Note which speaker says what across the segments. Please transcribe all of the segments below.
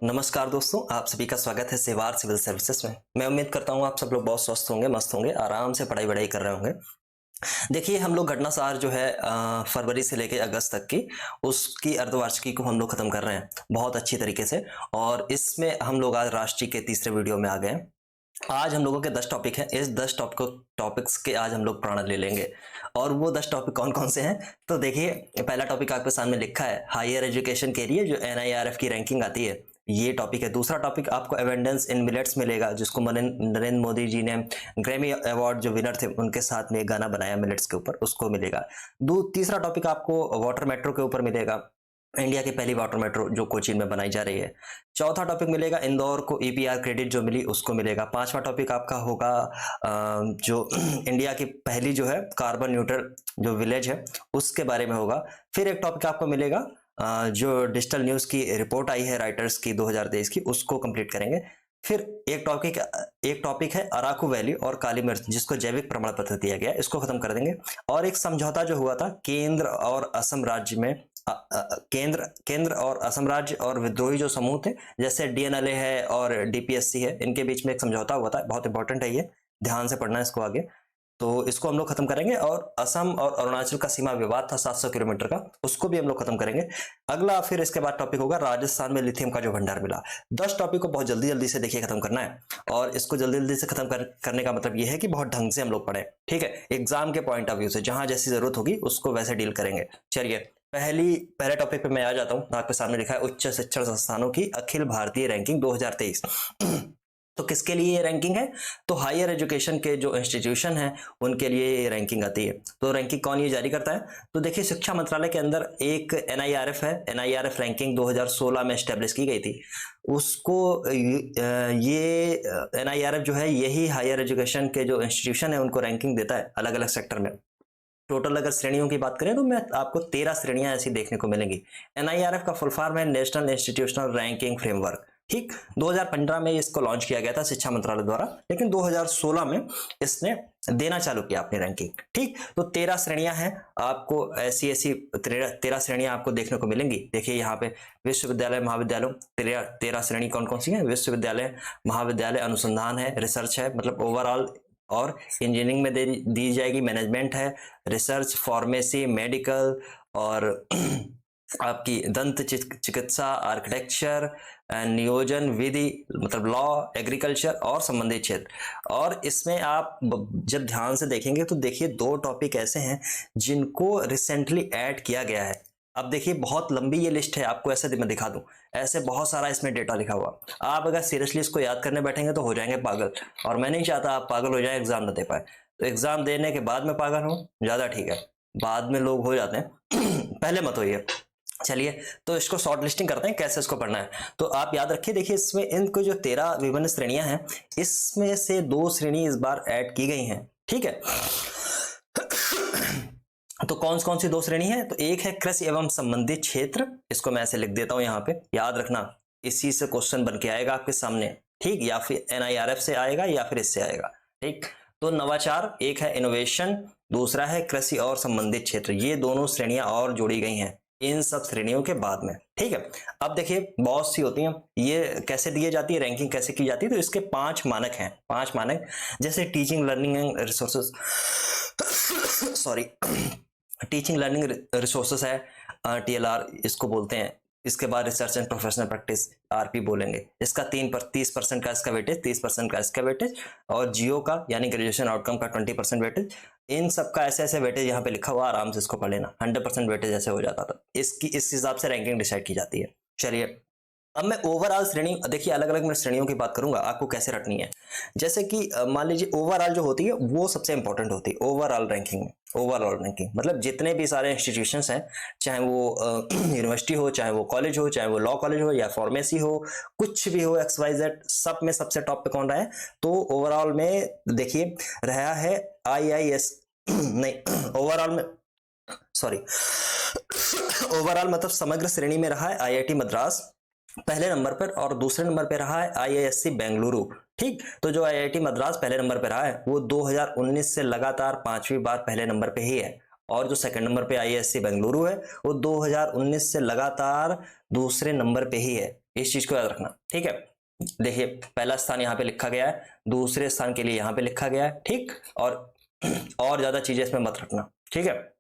Speaker 1: नमस्कार दोस्तों, आप सभी का स्वागत है सेवार सिविल सर्विसेज में। मैं उम्मीद करता हूँ आप सब लोग बहुत स्वस्थ होंगे, मस्त होंगे, आराम से पढ़ाई वढ़ाई कर रहे होंगे। देखिए, हम लोग घटनासार जो है फरवरी से लेके अगस्त तक की उसकी अर्धवार्षिकी को हम लोग खत्म कर रहे हैं बहुत अच्छी तरीके से। और इसमें हम लोग आज राष्ट्रीय के तीसरे वीडियो में आ गए हैं। आज हम लोगों के 10 टॉपिक हैं। इस 10 टॉपिक्स के आज हम लोग प्राण ले लेंगे। और वो 10 टॉपिक कौन कौन से हैं, तो देखिए, पहला टॉपिक आपके सामने लिखा है हायर एजुकेशन के लिए जो NIRF की रैंकिंग आती है, ये टॉपिक है। दूसरा टॉपिक आपको एवेंडेंस इन मिलेट्स मिलेगा, जिसको नरेंद्र मोदी जी ने ग्रैमी अवार्ड जो विनर थे उनके साथ में एक गाना बनाया मिलेट्स के ऊपर, उसको मिलेगा। तीसरा टॉपिक आपको वाटर मेट्रो के ऊपर मिलेगा, इंडिया की पहली वाटर मेट्रो जो कोचीन में बनाई जा रही है। चौथा टॉपिक मिलेगा इंदौर को EPR क्रेडिट जो मिली उसको मिलेगा। पांचवा टॉपिक आपका होगा जो इंडिया की पहली जो है कार्बन न्यूट्रल जो विलेज है उसके बारे में होगा। फिर एक टॉपिक आपको मिलेगा जो डिजिटल न्यूज की रिपोर्ट आई है राइटर्स की 2023 की, उसको कंप्लीट करेंगे। फिर एक टॉपिक है अराकू वैली और काली मिर्च जिसको जैविक प्रमाण पत्र दिया गया, इसको खत्म कर देंगे। और एक समझौता जो हुआ था केंद्र और असम राज्य में, केंद्र और असम राज्य और विद्रोही जो समूह थे जैसे DNLA है और DPSC है, इनके बीच में एक समझौता हुआ था, बहुत इंपॉर्टेंट है ये, ध्यान से पढ़ना है इसको आगे। तो इसको हम लोग खत्म करेंगे। और असम और अरुणाचल का सीमा विवाद था 700 किलोमीटर का, उसको भी हम लोग खत्म करेंगे। अगला फिर इसके बाद टॉपिक होगा राजस्थान में लिथियम का जो भंडार मिला। 10 टॉपिक को बहुत जल्दी जल्दी से देखिए खत्म करना है। और इसको जल्दी जल्दी से खत्म करने का मतलब ये है कि बहुत ढंग से हम लोग पढ़े, ठीक है, एग्जाम के पॉइंट ऑफ व्यू से जहां जैसी जरूरत होगी उसको वैसे डील करेंगे। चलिए, पहले टॉपिक पे मैं आ जाता हूं। आपके सामने लिखा है उच्च शिक्षण संस्थानों की अखिल भारतीय रैंकिंग 2023। तो किसके लिए ये रैंकिंग है, तो हायर एजुकेशन के जो इंस्टीट्यूशन हैं उनके लिए ये रैंकिंग आती है। तो रैंकिंग कौन ये जारी करता है, तो देखिए, शिक्षा मंत्रालय के अंदर एक NIRF है। NIRF रैंकिंग 2016 में एस्टेब्लिश की गई थी। उसको ये NIRF जो है यही हायर एजुकेशन के जो इंस्टीट्यूशन है उनको रैंकिंग देता है अलग अलग सेक्टर में। टोटल अगर श्रेणियों की बात करें तो मैं आपको 13 श्रेणियां ऐसी देखने को मिलेंगी। NIRF का फुल फॉर्म है नेशनल इंस्टीट्यूशनल रैंकिंग फ्रेमवर्क, ठीक। 2015 में इसको लॉन्च किया गया था शिक्षा मंत्रालय द्वारा, लेकिन 2016 में इसने देना चालू किया अपनी रैंकिंग, ठीक। तो 13 श्रेणियां हैं, आपको ऐसी 13 श्रेणियां आपको देखने को मिलेंगी। देखिए यहाँ पे विश्वविद्यालय महाविद्यालय 13 श्रेणी कौन कौन सी है, विश्वविद्यालय महाविद्यालय, अनुसंधान है, रिसर्च है मतलब ओवरऑल, और इंजीनियरिंग में दी जाएगी, मैनेजमेंट है, रिसर्च, फार्मेसी, मेडिकल, और आपकी दंत चिकित्सा, आर्किटेक्चर, नियोजन विधि मतलब लॉ, एग्रीकल्चर और संबंधित क्षेत्र। और इसमें आप जब ध्यान से देखेंगे तो देखिए 2 टॉपिक ऐसे हैं जिनको रिसेंटली ऐड किया गया है। अब देखिए, बहुत लंबी ये लिस्ट है, आपको ऐसे मैं दिखा दूं, ऐसे बहुत सारा इसमें डेटा लिखा हुआ। आप अगर सीरियसली इसको याद करने बैठेंगे तो हो जाएंगे पागल, और मैं नहीं चाहता आप पागल हो जाए, एग्जाम न दे पाए। तो एग्जाम देने के बाद में पागल हो ज्यादा ठीक है, बाद में लोग हो जाते हैं पहले मत होइए। चलिए, तो इसको शॉर्ट लिस्टिंग करते हैं कैसे इसको पढ़ना है। तो आप याद रखिए, देखिए इसमें इनको जो 13 विभिन्न श्रेणियां हैं इसमें से 2 श्रेणी इस बार ऐड की गई हैं, ठीक है। तो कौन कौन सी 2 श्रेणी है, तो एक है कृषि एवं संबंधित क्षेत्र, इसको मैं ऐसे लिख देता हूं यहाँ पे, याद रखना इसी से क्वेश्चन बन के आएगा आपके सामने, ठीक, या फिर NIRF से आएगा या फिर इससे आएगा, ठीक। तो नवाचार एक है, इनोवेशन दूसरा है, कृषि और संबंधित क्षेत्र, ये दोनों श्रेणियां और जोड़ी गई हैं इन सब श्रेणियों के बाद में, ठीक है। अब देखिए, बहुत सी होती हैं, ये कैसे दी जाती है, रैंकिंग कैसे की जाती है, तो इसके 5 मानक हैं। 5 मानक जैसे teaching learning and resources sorry teaching learning resources है, TLR इसको बोलते हैं। इसके बाद research and professional practice RP बोलेंगे। इसका 30% का इसका वेटेज, 30% का इसका वेटेज, और जियो का यानी ग्रेजुएशन आउटकम का 20% वेटेज। इन सबका ऐसे ऐसे वेटेज यहाँ पे लिखा हुआ, आराम से इसको पढ़ लेना, 100% वेटेज ऐसे हो जाता था। इस हिसाब से रैंकिंग डिसाइड की जाती है। चलिए, अब मैं ओवरऑल श्रेणी, देखिए अलग अलग मैं श्रेणियों की बात करूंगा, आपको कैसे रटनी है। जैसे कि मान लीजिए ओवरऑल जो होती है वो सबसे इंपॉर्टेंट होती है ओवरऑल रैंकिंग में। ओवरऑल रैंकिंग मतलब जितने भी सारे इंस्टीट्यूशंस हैं, चाहे वो यूनिवर्सिटी हो, चाहे वो कॉलेज हो, चाहे वो लॉ कॉलेज हो या फार्मेसी हो, कुछ भी हो, XYZ, सब में सबसे टॉप पे कौन रहा है, तो ओवरऑल में देखिए रहा है IIS नहीं ओवरऑल में सॉरी ओवरऑल मतलब समग्र श्रेणी में रहा है IIT मद्रास पहले नंबर पर, और दूसरे नंबर पे रहा है IISc बेंगलुरु, ठीक। तो जो IIT मद्रास पहले नंबर पे रहा है वो 2019 से लगातार 5वीं बार पहले नंबर पे ही है। और जो सेकंड नंबर पे आईआईएससी बेंगलुरु है वो 2019 से लगातार दूसरे नंबर पे ही है, इस चीज को याद रखना, ठीक है। देखिए पहला स्थान यहाँ पे लिखा गया है, दूसरे स्थान के लिए यहाँ पे लिखा गया है, ठीक। और ज्यादा चीजें इसमें मत रखना, ठीक है।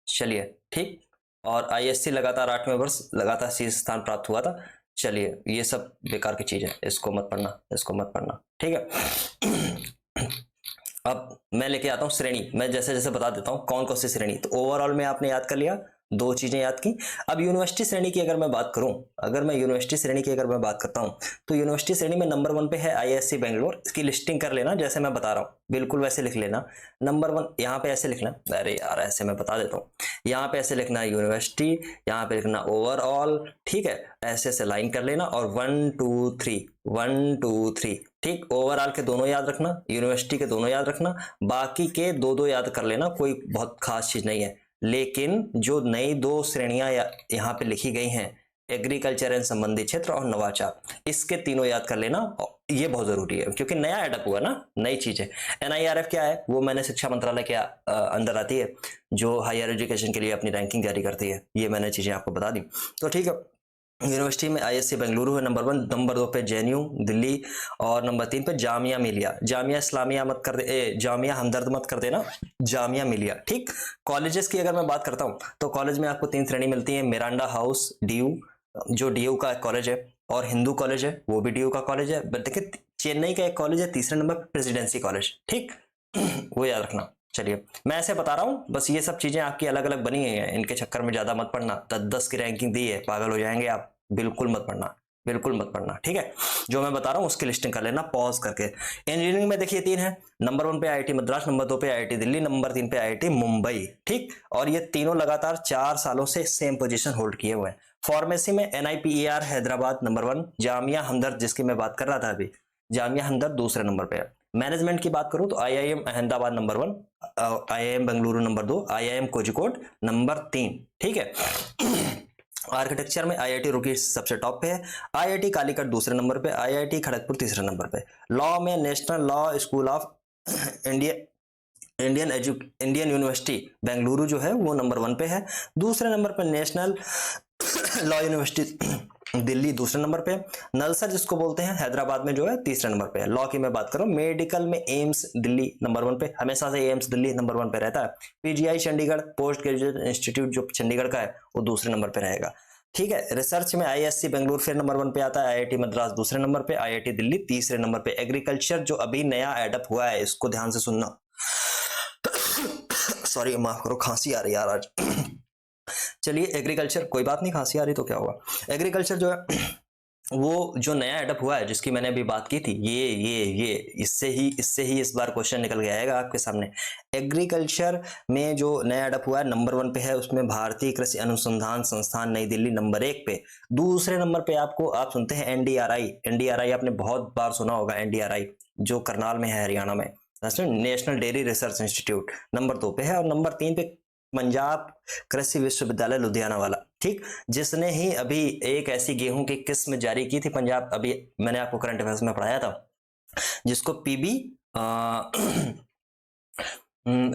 Speaker 1: चलिए ठीक। और आईएससी लगातार 8वें वर्ष लगातार शीर्ष स्थान प्राप्त हुआ था। चलिए ये सब बेकार की चीज है, इसको मत पढ़ना, इसको मत पढ़ना, ठीक है। अब मैं लेके आता हूँ श्रेणी, मैं जैसे जैसे बता देता हूँ कौन कौन सी श्रेणी। तो ओवरऑल में आपने याद कर लिया, दो चीजें याद की। अब यूनिवर्सिटी श्रेणी की अगर मैं बात करूं, अगर मैं यूनिवर्सिटी श्रेणी की अगर मैं बात करता हूं, तो यूनिवर्सिटी श्रेणी में नंबर 1 पे है आईआईएससी बेंगलोर। इसकी लिस्टिंग कर लेना जैसे मैं बता रहा हूं, बिल्कुल वैसे लिख लेना। नंबर 1 यहाँ पे ऐसे लिखना, अरे यार ऐसे मैं बता देता हूँ, यहाँ पे ऐसे लिखना यूनिवर्सिटी, यहाँ पे लिखना ओवरऑल, ठीक है। ऐसे ऐसे लाइन कर लेना और 1 2 3 1 2 3, ठीक। ओवरऑल के दोनों याद रखना, यूनिवर्सिटी के दोनों याद रखना, बाकी के दो दो याद कर लेना, कोई बहुत खास चीज नहीं है। लेकिन जो नई दो श्रेणियां यहाँ पे लिखी गई हैं, एग्रीकल्चर एंड संबंधित क्षेत्र और नवाचार, इसके तीनों याद कर लेना, ये बहुत जरूरी है क्योंकि नया एडअप हुआ ना, नई चीज है। एनआईआरएफ क्या है, वो मैंने शिक्षा मंत्रालय के अंदर आती है, जो हायर एजुकेशन के लिए अपनी रैंकिंग जारी करती है। ये मैंने चीजें आपको बता दी, तो ठीक है। यूनिवर्सिटी में आईएससी बेंगलुरु है नंबर 1, नंबर 2 पे जेएनयू दिल्ली, और नंबर 3 पे जामिया मिलिया। जामिया इस्लामिया मत कर दे, जामिया हमदर्द मत कर देना, जामिया मिलिया, ठीक। कॉलेजेस की अगर मैं बात करता हूं तो कॉलेज में आपको 3 श्रेणी मिलती है, मिरांडा हाउस डीयू, जो डीयू का कॉलेज है, और हिंदू कॉलेज है, वो भी डीयू का कॉलेज है। देखिए चेन्नई का एक कॉलेज है तीसरे नंबर पर, प्रेसिडेंसी कॉलेज, ठीक। वो याद रखना। चलिए मैं ऐसे बता रहा हूं, बस ये सब चीजें आपकी अलग अलग बनी हैं, इनके चक्कर में ज्यादा मत पढ़ना। 10 की रैंकिंग दी है, पागल हो जाएंगे आप, बिल्कुल मत पढ़ना, बिल्कुल मत पढ़ना, ठीक है। जो मैं बता रहा हूं उसकी लिस्टिंग कर लेना पॉज करके। इंजीनियरिंग में देखिए 3 है, नंबर 1 पे आईआईटी मद्रास, नंबर 2 पे आईआईटी दिल्ली, नंबर 3 पे आईआईटी मुंबई, ठीक। और ये तीनों लगातार 4 सालों से सेम पोजीशन होल्ड किए हुए हैं। फार्मेसी में एनआईपीईआर हैदराबाद नंबर 1, जामिया हमदर्द जिसकी मैं बात कर रहा था अभी, जामिया हमदर्द दूसरे नंबर पे है। मैनेजमेंट की बात करूं तो IIM Ahmedabad number 1, IIM Bengaluru number 2, IIM Kozhikode number 3, ठीक है। आर्किटेक्चर में आईआईटी रुड़की सबसे टॉप पे है, आईआईटी कालीकट दूसरे नंबर पे, आईआईटी खड़गपुर तीसरे नंबर पे। लॉ में national law school of Indian university Bengaluru जो है वो नंबर 1 पे है। दूसरे नंबर पे नेशनल लॉ यूनिवर्सिटी दिल्ली दूसरे नंबर पे। नलसर जिसको बोलते हैं हैदराबाद में जो है तीसरे नंबर पे है। लॉ की मैं बात करूं, मेडिकल में एम्स दिल्ली नंबर 1 पे, हमेशा से एम्स दिल्ली नंबर 1 पे रहता है। PGI Chandigarh post graduate institute जो चंडीगढ़ का है वो दूसरे नंबर पे रहेगा, ठीक है। रिसर्च में आईएससी बेंगलुरु फिर नंबर 1 पे आता है, आईआईटी मद्रास दूसरे नंबर पे, आईआईटी दिल्ली तीसरे नंबर पे। एग्रीकल्चर जो अभी नया एडअप हुआ है, इसको ध्यान से सुनना। सॉरी माफ करो, खांसी आ रही है यार आज। चलिए एग्रीकल्चर, कोई बात नहीं, खांसी आ रही तो क्या हुआ। एग्रीकल्चर जो है वो जो नया एडअप हुआ है जिसकी मैंने अभी बात की थी, ये इससे ही इस बार क्वेश्चन निकल के आएगा आपके सामने। एग्रीकल्चर में जो नया एडअप हुआ है नंबर 1 पे है, उसमें भारतीय कृषि अनुसंधान संस्थान नई दिल्ली नंबर 1 पे। दूसरे नंबर पे आपको आप सुनते हैं एनडीआरआई आपने बहुत बार सुना होगा, एनडीआरआई जो करनाल में है हरियाणा में, national dairy research institute number 2 पे है। और नंबर 3 पे पंजाब कृषि विश्वविद्यालय लुधियाना वाला, ठीक, जिसने ही अभी एक ऐसी गेहूं की किस्म जारी की थी पंजाब, अभी मैंने आपको करंट अफेयर्स में पढ़ाया था, जिसको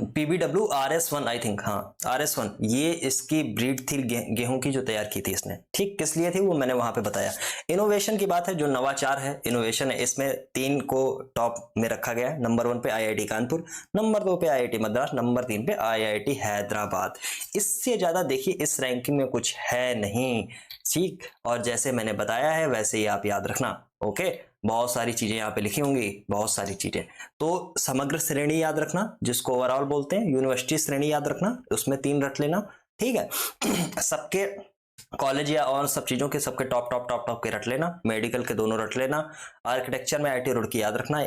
Speaker 1: PBW RS1 आई थिंक, हाँ RS1, ये इसकी ब्रीड थी गेहूं की जो तैयार की थी इसने, ठीक। किस लिए थी वो मैंने वहां पे बताया। इनोवेशन की बात है, जो नवाचार है, इनोवेशन है, इसमें 3 को टॉप में रखा गया है। नंबर 1 पे आईआईटी कानपुर, नंबर 2 पे आईआईटी मद्रास, नंबर 3 पे आईआईटी हैदराबाद। इससे ज्यादा देखिए इस रैंकिंग में कुछ है नहीं, ठीक। और जैसे मैंने बताया है वैसे ही आप याद रखना, ओके। बहुत सारी चीजें यहाँ पे लिखी होंगी, बहुत सारी चीजें। तो समग्र श्रेणी याद रखना जिसको ओवरऑल बोलते हैं, यूनिवर्सिटी श्रेणी याद रखना, उसमें 3 रख लेना, ठीक है। सबके कॉलेज या और सब चीजों के सबके टॉप के रट लेना, मेडिकल के दोनों रट लेना। आर्किटेक्चर में आईटी रुड़की याद रखना,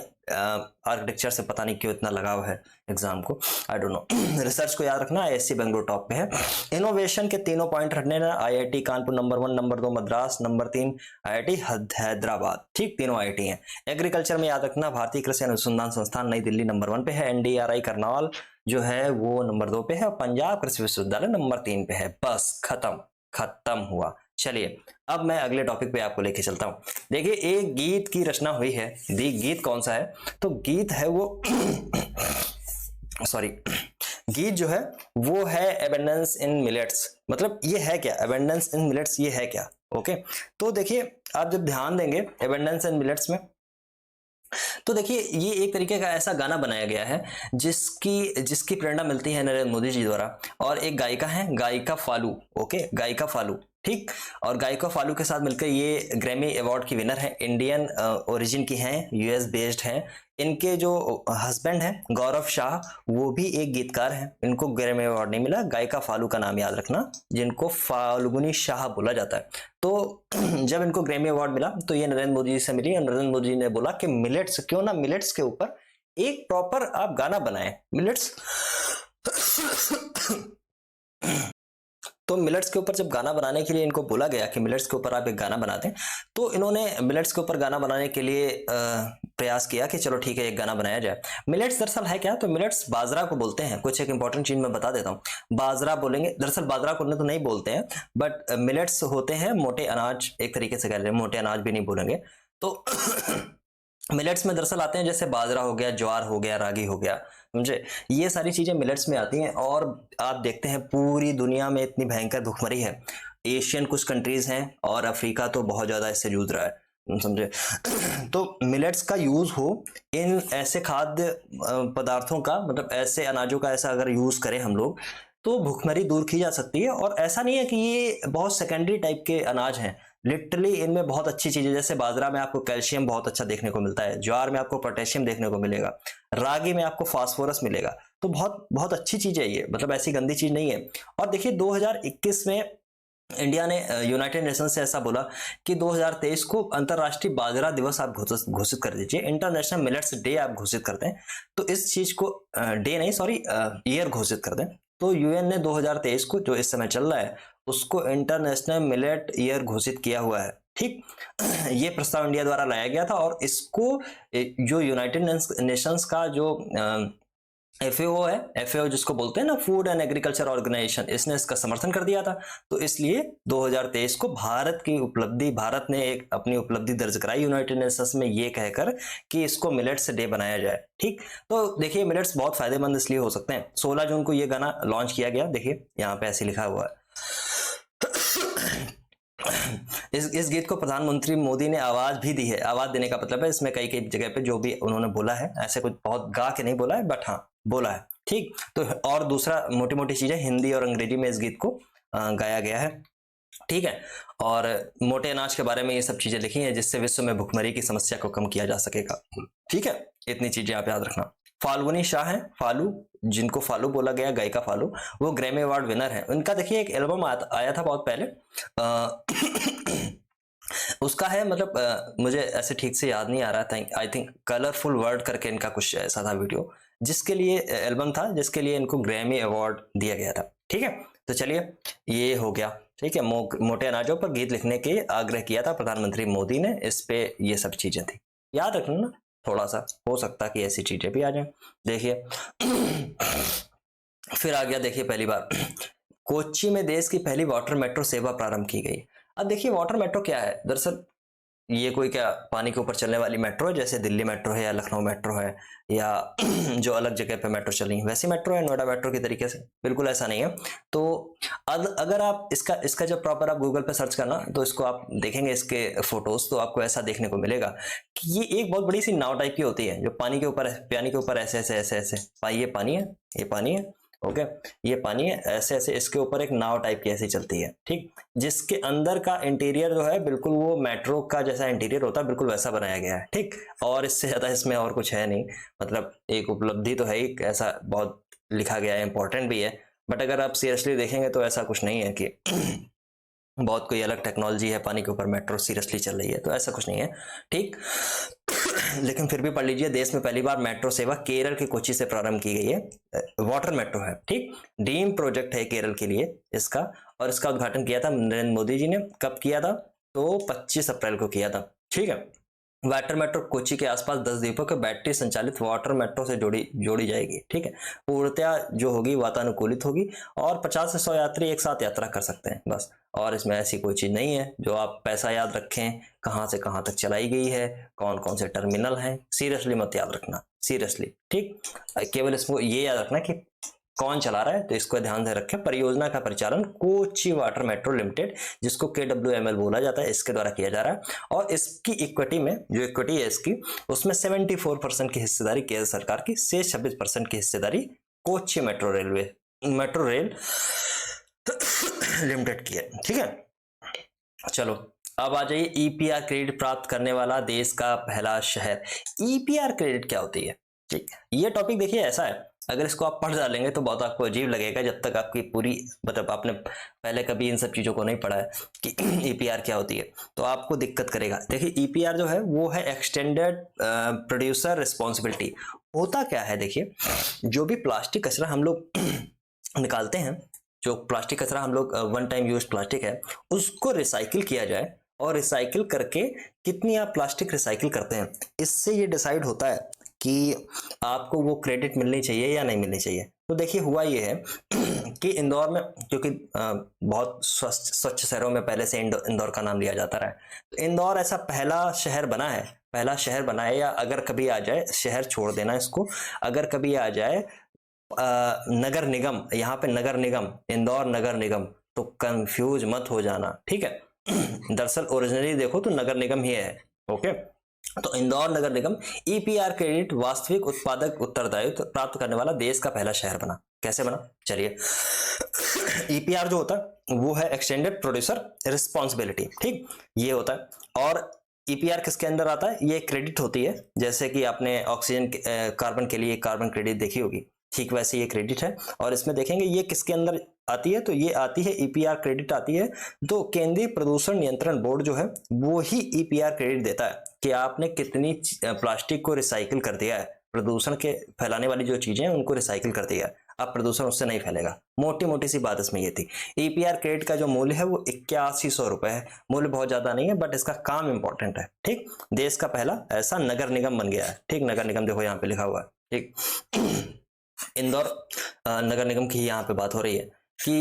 Speaker 1: आर्किटेक्चर से पता नहीं क्यों इतना लगाव है एग्जाम को, आई डोंट नो। रिसर्च को याद रखना, आईएससी बेंगलुरु टॉप पे है। इनोवेशन के तीनों पॉइंट रखने ना, IIT Kanpur number 1, number 2 Madras, number 3 IIT Hyderabad, ठीक, तीनों आईआईटी हैं। एग्रीकल्चर में याद रखना, भारतीय कृषि अनुसंधान संस्थान नई दिल्ली नंबर 1 पे है, एनडीआरआई करनाल जो है वो नंबर 2 पे है, और पंजाब कृषि विश्वविद्यालय नंबर 3 पे है। बस खत्म हुआ। चलिए अब मैं अगले टॉपिक पे आपको लेके चलता हूं। देखिए एक गीत की रचना हुई है, गीत कौन सा है, तो गीत है वो सॉरी गीत जो है वो है एबेंडेंस इन मिलेट्स। मतलब ये है क्या एबेंडेंस इन मिलेट्स, ये है क्या? ओके, तो देखिए आप जब ध्यान देंगे एबेंडेंस इन मिलेट्स में, तो देखिए ये एक तरीके का ऐसा गाना बनाया गया है जिसकी जिसकी प्रेरणा मिलती है नरेंद्र मोदी जी द्वारा। और एक गायिका है, गायिका फालू। ओके, गायिका फालू, ठीक। और गायिका फालू के साथ मिलकर ये ग्रैमी अवार्ड की विनर है, इंडियन ओरिजिन की हैं, यूएस बेस्ड हैं। इनके जो हस्बैंड हैं गौरव शाह, वो भी एक गीतकार हैं, इनको ग्रैमी अवार्ड नहीं मिला। गायिका फालू का नाम याद रखना, जिनको फाल्गुनी शाह बोला जाता है। तो जब इनको ग्रैमी अवार्ड मिला तो ये नरेंद्र मोदी जी से मिली और नरेंद्र मोदी जी ने बोला कि मिलेट्स, क्यों ना मिलेट्स के ऊपर एक प्रॉपर आप गाना बनाएं। मिलेट्स तो मिलेट्स के ऊपर जब गाना बनाने के लिए इनको बोला गया कि मिलेट्स के ऊपर आप एक गाना बना दें, तो इन्होंने मिलेट्स के ऊपर गाना बनाने के लिए प्रयास किया कि चलो ठीक है एक गाना बनाया जाए। मिलेट्स दरअसल है क्या? तो मिलेट्स बाजरा को बोलते हैं। कुछ एक इंपॉर्टेंट चीज मैं बता देता हूँ। बाजरा बोलेंगे, दरअसल बाजरा को तो नहीं बोलते हैं, बट मिलेट्स होते हैं मोटे अनाज, एक तरीके से कह रहे हैं, मोटे अनाज भी नहीं बोलेंगे। तो मिलेट्स में दरअसल आते हैं जैसे बाजरा हो गया, ज्वार हो गया, रागी हो गया, समझे? ये सारी चीजें मिलेट्स में आती हैं। और आप देखते हैं पूरी दुनिया में इतनी भयंकर भुखमरी है, एशियन कुछ कंट्रीज हैं और अफ्रीका तो बहुत ज्यादा इससे जूझ रहा है, समझे? तो मिलेट्स का यूज हो इन ऐसे खाद्य पदार्थों का, मतलब ऐसे अनाजों का ऐसा अगर यूज करें हम लोग, तो भुखमरी दूर की जा सकती है। और ऐसा नहीं है कि ये बहुत सेकेंडरी टाइप के अनाज हैं, लिटरली इनमें बहुत अच्छी चीजें, जैसे बाजरा में आपको कैल्शियम बहुत अच्छा देखने को मिलता है, ज्वार में आपको पोटेशियम देखने को मिलेगा, रागी में आपको फास्फोरस मिलेगा। तो बहुत बहुत अच्छी चीज है ये, मतलब ऐसी गंदी चीज नहीं है। और देखिए 2021 में इंडिया ने यूनाइटेड नेशन से ऐसा बोला कि 2023 को अंतरराष्ट्रीय बाजरा दिवस आप घोषित कर दीजिए, इंटरनेशनल मिलेट्स डे आप घोषित कर दें। तो इस चीज को डे नहीं, सॉरी, ईयर घोषित कर दें। तो यूएन ने 2023 को, जो इस समय चल रहा है, उसको इंटरनेशनल मिलेट ईयर घोषित किया हुआ है, ठीक। ये प्रस्ताव इंडिया द्वारा लाया गया था और इसको जो यूनाइटेड नेशंस का जो एफएओ है, एफएओ जिसको बोलते हैं ना, फूड एंड एग्रीकल्चर ऑर्गेनाइजेशन, इसने इसका समर्थन कर दिया था। तो इसलिए 2023 को भारत की उपलब्धि, भारत ने एक अपनी उपलब्धि दर्ज कराई यूनाइटेड नेशंस में ये कहकर कि इसको मिलेट्स डे बनाया जाए, ठीक। तो देखिए मिलेट्स बहुत फायदेमंद इसलिए हो सकते हैं। 16 जून को ये गाना लॉन्च किया गया, देखिए यहाँ पे ऐसे लिखा हुआ है। इस गीत को प्रधानमंत्री मोदी ने आवाज भी दी है। आवाज देने का मतलब है इसमें कई कई जगह पे जो भी उन्होंने बोला है, ऐसे कुछ बहुत गा के नहीं बोला है, बट हाँ बोला है, ठीक। तो और दूसरा मोटी मोटी चीजें हिंदी और अंग्रेजी में इस गीत को गाया गया है, ठीक है। और मोटे अनाज के बारे में ये सब चीजें लिखी हैं जिससे विश्व में भुखमरी की समस्या को कम किया जा सकेगा, ठीक है। इतनी चीजें आप याद रखना। फाल्गुनी शाह है, फालू, जिनको फालू बोला गया, गायिका फालू, वो ग्रैमी अवार्ड विनर है। उनका देखिए एक एल्बम आया था बहुत पहले, उसका है, मतलब मुझे ऐसे ठीक से याद नहीं आ रहा था, आई थिंक कलरफुल वर्ल्ड करके इनका कुछ ऐसा था वीडियो, जिसके लिए एल्बम था, जिसके लिए इनको ग्रैमी अवार्ड दिया गया था, ठीक है। तो चलिए ये हो गया, ठीक है। मोटे अनाजों पर गीत लिखने के आग्रह किया था प्रधानमंत्री मोदी ने, इस पे ये सब चीजें थी, याद रखना ना, थोड़ा सा हो सकता कि ऐसी चीजें भी आ जाए। देखिए फिर आ गया, देखिए पहली बार कोच्चि में देश की पहली वाटर मेट्रो सेवा प्रारंभ की गई। अब देखिए वाटर मेट्रो क्या है, दरअसल ये कोई क्या पानी के ऊपर चलने वाली मेट्रो है, जैसे दिल्ली मेट्रो है या लखनऊ मेट्रो है या जो अलग जगह पे मेट्रो चल रही है वैसी मेट्रो है, नोएडा मेट्रो की तरीके से, बिल्कुल ऐसा नहीं है। तो अगर आप इसका जब प्रॉपर आप गूगल पे सर्च करना तो इसको आप देखेंगे, इसके फोटोज, तो आपको ऐसा देखने को मिलेगा कि ये एक बहुत बड़ी सी नाव टाइप की होती है जो पानी के ऊपर ऐसे ऐसे ऐसे ऐसे, ये पानी है, ये पानी है, ओके, ये पानी है, ऐसे ऐसे इसके ऊपर एक नाव टाइप की ऐसी चलती है, ठीक। जिसके अंदर का इंटीरियर जो है बिल्कुल वो मेट्रो का जैसा इंटीरियर होता है, बिल्कुल वैसा बनाया गया है, ठीक। और इससे ज्यादा इसमें और कुछ है नहीं, मतलब एक उपलब्धि तो है ही, ऐसा बहुत लिखा गया है, इंपॉर्टेंट भी है, बट अगर आप सीरियसली देखेंगे तो ऐसा कुछ नहीं है कि बहुत कोई अलग टेक्नोलॉजी है पानी के ऊपर मेट्रो सीरियसली चल रही है, तो ऐसा कुछ नहीं है, ठीक। लेकिन फिर भी पढ़ लीजिए, देश में पहली बार मेट्रो सेवा केरल के कोच्चि से प्रारंभ की गई है, वाटर मेट्रो है, ठीक। ड्रीम प्रोजेक्ट है केरल के लिए इसका, और इसका उद्घाटन किया था नरेंद्र मोदी जी ने। कब किया था? तो 25 अप्रैल को किया था, ठीक है। वाटर मेट्रो कोच्चि के आसपास 10 द्वीपों के बैटरी संचालित वाटर मेट्रो से जोड़ी जाएगी, ठीक है। पूर्णतया जो होगी वातानुकूलित होगी और 50 से 100 यात्री एक साथ यात्रा कर सकते हैं, बस। और इसमें ऐसी कोई चीज नहीं है जो आप पैसा याद रखें, कहां से कहां तक चलाई गई है, कौन कौन से टर्मिनल हैं, सीरियसली मत याद रखना, सीरियसली, ठीक। केवल इसको ये याद रखना कि कौन चला रहा है, तो इसको ध्यान से रखें। परियोजना का परिचालन कोच्चि वाटर मेट्रो लिमिटेड, जिसको KWML बोला जाता है, इसके द्वारा किया जा रहा है। और इसकी इक्विटी में, जो इक्विटी है इसकी, उसमें 74% की हिस्सेदारी केंद्र सरकार की, से 26% की हिस्सेदारी कोच्चि मेट्रो रेल लिमिटेड की है। ठीक है, चलो अब आ जाइए, EPR क्रेडिट प्राप्त करने वाला देश का पहला शहर। EPR क्रेडिट क्या होती है? ठीक, ये टॉपिक देखिए ऐसा है, अगर इसको आप पढ़ डालेंगे तो बहुत आपको अजीब लगेगा, जब तक आपकी पूरी, मतलब आपने पहले कभी इन सब चीजों को नहीं पढ़ा है कि EPR क्या होती है, तो आपको दिक्कत करेगा। देखिए EPR जो है वो है एक्सटेंडेड प्रोड्यूसर रिस्पॉन्सिबिलिटी। होता क्या है, देखिए जो भी प्लास्टिक कचरा हम लोग निकालते हैं, जो प्लास्टिक कचरा हम लोग वन टाइम यूज प्लास्टिक है, उसको रिसाइकिल किया जाए, और रिसाइकिल करके कितनी आप प्लास्टिक रिसाइकिल करते हैं, इससे ये डिसाइड होता है कि आपको वो क्रेडिट मिलनी चाहिए या नहीं मिलनी चाहिए। तो देखिए हुआ ये है कि इंदौर में, क्योंकि बहुत स्वच्छ शहरों में पहले से इंदौर का नाम लिया जाता रहा है, तो इंदौर ऐसा पहला शहर बना है, या अगर कभी आ जाए, शहर छोड़ देना इसको, अगर कभी आ जाए नगर निगम, यहाँ पे नगर निगम, इंदौर नगर निगम, तो कंफ्यूज मत हो जाना, ठीक है। दरअसल ओरिजिनली देखो तो नगर निगम ही है। ओके, तो इंदौर नगर निगम EPR क्रेडिट वास्तविक उत्पादक उत्तरदायित्व प्राप्त करने वाला देश का पहला शहर बना। कैसे बना, चलिए। EPR जो होता है वो है एक्सटेंडेड प्रोड्यूसर रिस्पॉन्सिबिलिटी, ठीक, ये होता है। और EPR किसके अंदर आता है, ये क्रेडिट होती है, जैसे कि आपने ऑक्सीजन कार्बन के लिए कार्बन क्रेडिट देखी होगी, ठीक वैसे ये क्रेडिट है। और इसमें देखेंगे ये किसके अंदर आती है, तो ये आती है EPR क्रेडिट आती है, तो केंद्रीय प्रदूषण नियंत्रण बोर्ड जो है वो ही EPR क्रेडिट देता है कि आपने कितनी प्लास्टिक को रिसाइकिल कर दिया है, प्रदूषण के फैलाने वाली जो चीजें हैं उनको रिसाइकिल कर दिया है, अब प्रदूषण उससे नहीं फैलेगा। मोटी मोटी सी बात इसमें ये थी। EPR क्रेडिट का जो मूल्य है वो 8100 रुपए है, मूल्य बहुत ज्यादा नहीं है, बट इसका काम इंपॉर्टेंट है, ठीक। देश का पहला ऐसा नगर निगम बन गया है, ठीक, नगर निगम देखो यहाँ पे लिखा हुआ है, ठीक। इंदौर नगर निगम की यहाँ पे बात हो रही है कि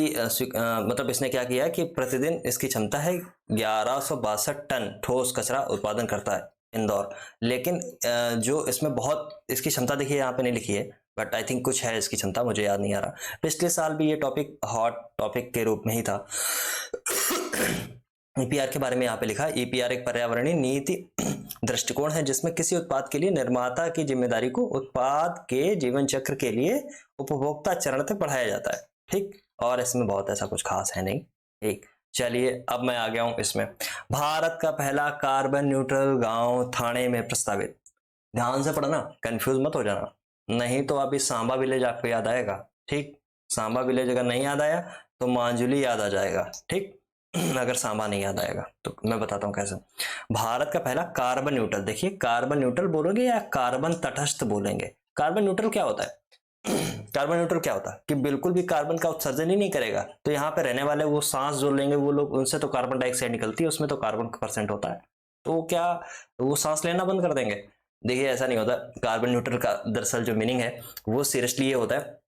Speaker 1: मतलब इसने क्या किया है कि प्रतिदिन इसकी क्षमता है 1162 टन ठोस कचरा उत्पादन करता है इंदौर। लेकिन जो इसमें बहुत इसकी क्षमता देखिए यहाँ पे नहीं लिखी है, बट आई थिंक कुछ है इसकी क्षमता, मुझे याद नहीं आ रहा। पिछले साल भी ये टॉपिक हॉट टॉपिक के रूप में ही था। EPR के बारे में यहाँ पे लिखा है, EPR एक पर्यावरणीय नीति दृष्टिकोण है जिसमें किसी उत्पाद के लिए निर्माता की जिम्मेदारी को उत्पाद के जीवन चक्र के लिए उपभोक्ता चरण तक बढ़ाया जाता है, ठीक। और इसमें बहुत ऐसा कुछ खास है नहीं, ठीक। चलिए अब मैं आ गया हूं इसमें, भारत का पहला कार्बन न्यूट्रल गांव थाने में प्रस्तावित। ध्यान से पढ़ना, कंफ्यूज मत हो जाना, नहीं तो अभी सांबा विलेज आपको याद आएगा, ठीक। सांबा विलेज अगर नहीं याद आया तो मांजुली याद आ जाएगा, ठीक। अगर सांबा नहीं याद आएगा तो मैं बताता हूं कैसे। भारत का पहला कार्बन न्यूट्रल, देखिए कार्बन न्यूट्रल बोलोगे या कार्बन तटस्थ बोलेंगे। कार्बन न्यूट्रल क्या होता है, कार्बन न्यूट्रल क्या होता है कि बिल्कुल भी कार्बन का उत्सर्जन ही नहीं करेगा, तो यहाँ पे रहने वाले वो सांस जो लेंगे वो लोग, उनसे तो कार्बन डाइऑक्साइड निकलती है, उसमें तो कार्बन का % होता है, तो क्या वो सांस लेना बंद कर देंगे? देखिए ऐसा नहीं होता। कार्बन न्यूट्रल का दरअसल जो मीनिंग है वो सीरियसली ये होता है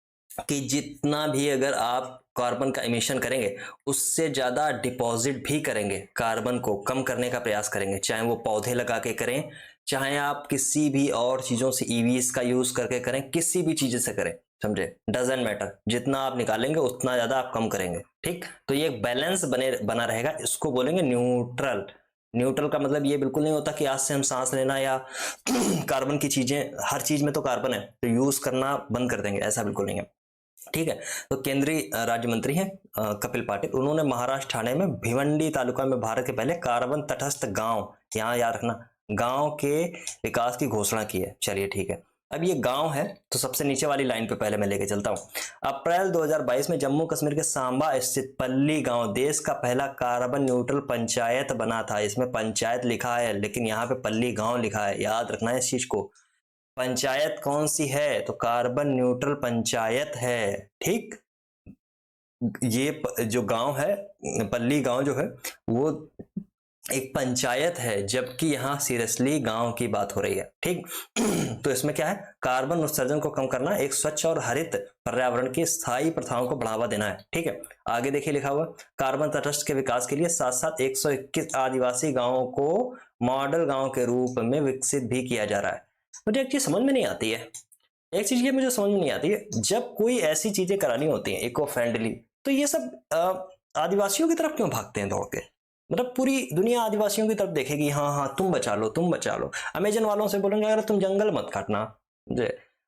Speaker 1: कि जितना भी अगर आप कार्बन का इमिशन करेंगे उससे ज्यादा डिपॉजिट भी करेंगे, कार्बन को कम करने का प्रयास करेंगे, चाहे वो पौधे लगा के करें, चाहे आप किसी भी और चीजों से EVs का यूज करके करें, किसी भी चीज से करें, समझे, डजेंट मैटर, जितना आप निकालेंगे उतना ज्यादा आप कम करेंगे, ठीक। तो ये एक बैलेंस बना रहेगा, इसको बोलेंगे न्यूट्रल। न्यूट्रल का मतलब ये बिल्कुल नहीं होता कि आज से हम सांस लेना या कार्बन की चीजें, हर चीज में तो कार्बन है तो यूज करना बंद कर देंगे, ऐसा बिल्कुल नहीं है, ठीक है। तो केंद्रीय राज्य मंत्री हैं कपिल पाटिल, उन्होंने महाराष्ट्र ठाणे में भिवंडी तालुका में भारत के पहले कार्बन तटस्थ गांव, यहाँ याद रखना, गांव के विकास की घोषणा की है। चलिए ठीक है, अब ये गांव है तो सबसे नीचे वाली लाइन पे पहले मैं लेके चलता हूं। अप्रैल 2022 में जम्मू कश्मीर के सांबा स्थित पल्ली गांव देश का पहला कार्बन न्यूट्रल पंचायत बना था। इसमें पंचायत लिखा है लेकिन यहाँ पे पल्ली गांव लिखा है, याद रखना है इस चीज को। पंचायत कौन सी है, तो कार्बन न्यूट्रल पंचायत है, ठीक। ये जो गांव है पल्ली गांव जो है वो एक पंचायत है, जबकि यहाँ सीरियसली गांव की बात हो रही है, ठीक। तो इसमें क्या है, कार्बन उत्सर्जन को कम करना, एक स्वच्छ और हरित पर्यावरण की स्थायी प्रथाओं को बढ़ावा देना है, ठीक है। आगे देखिए लिखा हुआ, कार्बन तटस्थ के विकास के लिए साथ साथ 121 आदिवासी गांवों को मॉडल गांव के रूप में विकसित भी किया जा रहा है। मुझे एक चीज समझ में नहीं आती है, एक चीज ये मुझे समझ में नहीं आती है, जब कोई ऐसी चीजें करानी होती हैं इको फ्रेंडली, तो ये सब आदिवासियों की तरफ क्यों भागते हैं दौड़ के? मतलब पूरी दुनिया आदिवासियों की तरफ देखेगी, हाँ हाँ तुम बचा लो, तुम बचा लो। अमेजन वालों से बोलेंगे अगर तुम जंगल मत काटना,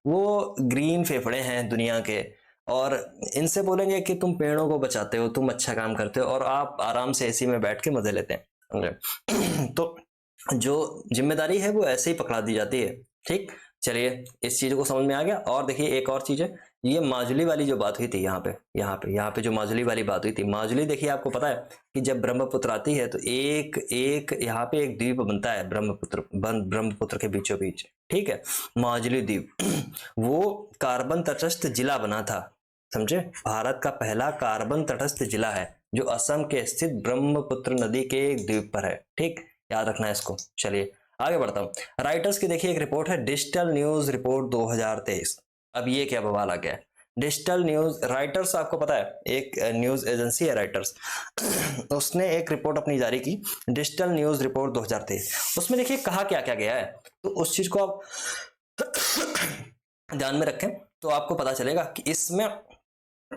Speaker 1: वो ग्रीन फेफड़े हैं दुनिया के, और इनसे बोलेंगे कि तुम पेड़ों को बचाते हो, तुम अच्छा काम करते हो, और आप आराम से एसी में बैठ के मजे लेते हैं। तो जो जिम्मेदारी है वो ऐसे ही पकड़ा दी जाती है। ठीक, चलिए इस चीज को समझ में आ गया। और देखिए एक और चीज है, ये माजुली वाली जो बात हुई थी, यहाँ पे जो माजुली वाली बात हुई थी, माजुली देखिए आपको पता है कि जब ब्रह्मपुत्र आती है तो एक एक यहाँ पे एक द्वीप बनता है ब्रह्मपुत्र के बीचों बीच। ठीक है, माजुली द्वीप वो कार्बन तटस्थ जिला बना था, समझे? भारत का पहला कार्बन तटस्थ जिला है जो असम के स्थित ब्रह्मपुत्र नदी के एक द्वीप पर है। ठीक, याद रखना है इसको। चलिए आगे बढ़ता हूं। राइटर्स की देखिए एक रिपोर्ट है, डिजिटल न्यूज रिपोर्ट 2023। अब ये क्या बवाल आ गया है? डिजिटल न्यूज राइटर्स, आपको पता है एक न्यूज एजेंसी है राइटर्स, उसने एक रिपोर्ट अपनी जारी की, डिजिटल न्यूज रिपोर्ट 2023। उसमें देखिए कहा क्या क्या गया है, तो उस चीज को आप ध्यान में रखें तो आपको पता चलेगा कि इसमें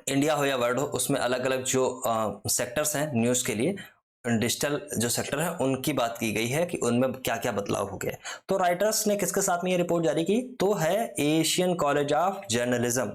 Speaker 1: इंडिया हो या वर्ल्ड हो, उसमें अलग अलग जो सेक्टर्स हैं न्यूज के लिए, डिजिटल जो सेक्टर है उनकी बात की गई है कि उनमें क्या क्या बदलाव हो गया। तो राइटर्स ने किसके साथ में ये रिपोर्ट जारी की, तो है Asian college of journalism.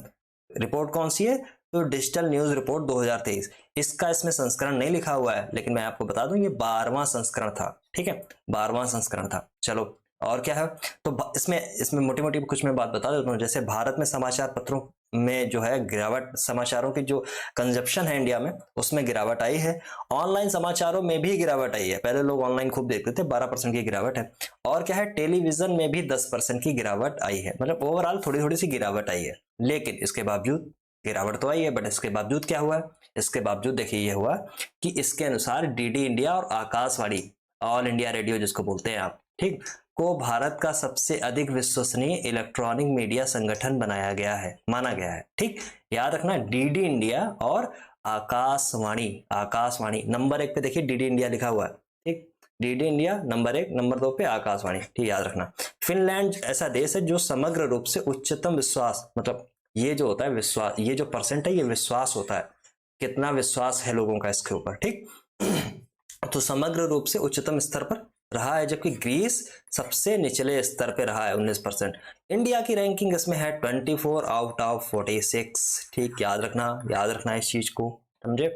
Speaker 1: Report कौन सी है, तो डिजिटल न्यूज रिपोर्ट 2023। इसका इसमें संस्करण नहीं लिखा हुआ है, लेकिन मैं आपको बता दूं ये 12वां संस्करण था। ठीक है, 12वां संस्करण था। चलो और क्या है, तो इसमें इसमें मोटी मोटी कुछ मैं बात बता देता हूँ। जैसे भारत में समाचार पत्रों में जो है गिरावट, समाचारों की जो कंजप्शन है इंडिया में उसमें गिरावट आई है। ऑनलाइन समाचारों में भी गिरावट आई है, पहले लोग ऑनलाइन खूब देखते थे, 12% की गिरावट है। और क्या है, टेलीविजन में भी 10% की गिरावट आई है, मतलब ओवरऑल थोड़ी थोड़ी सी गिरावट आई है। लेकिन इसके बावजूद गिरावट तो आई है, बट इसके बावजूद क्या हुआ है, इसके बावजूद देखिए ये हुआ कि इसके अनुसार डीडी इंडिया और आकाशवाणी, ऑल इंडिया रेडियो जिसको बोलते हैं आप, ठीक, को भारत का सबसे अधिक विश्वसनीय इलेक्ट्रॉनिक मीडिया संगठन बनाया गया है, माना गया है। ठीक, याद रखना डीडी इंडिया और आकाशवाणी, आकाशवाणी नंबर 1 पे देखिए डीडी इंडिया लिखा हुआ है। ठीक, डीडी इंडिया नंबर 1, नंबर 2 पे आकाशवाणी। ठीक, याद रखना। फिनलैंड ऐसा देश है जो समग्र रूप से उच्चतम विश्वास, मतलब ये जो होता है विश्वास, ये जो परसेंट है ये विश्वास होता है, कितना विश्वास है लोगों का इसके ऊपर। ठीक, तो समग्र रूप से उच्चतम स्तर पर रहा है, जबकि ग्रीस सबसे निचले स्तर पे रहा है 19%। इंडिया की रैंकिंग इसमें है 24 आउट ऑफ 46। ठीक, याद रखना इस चीज को, समझे?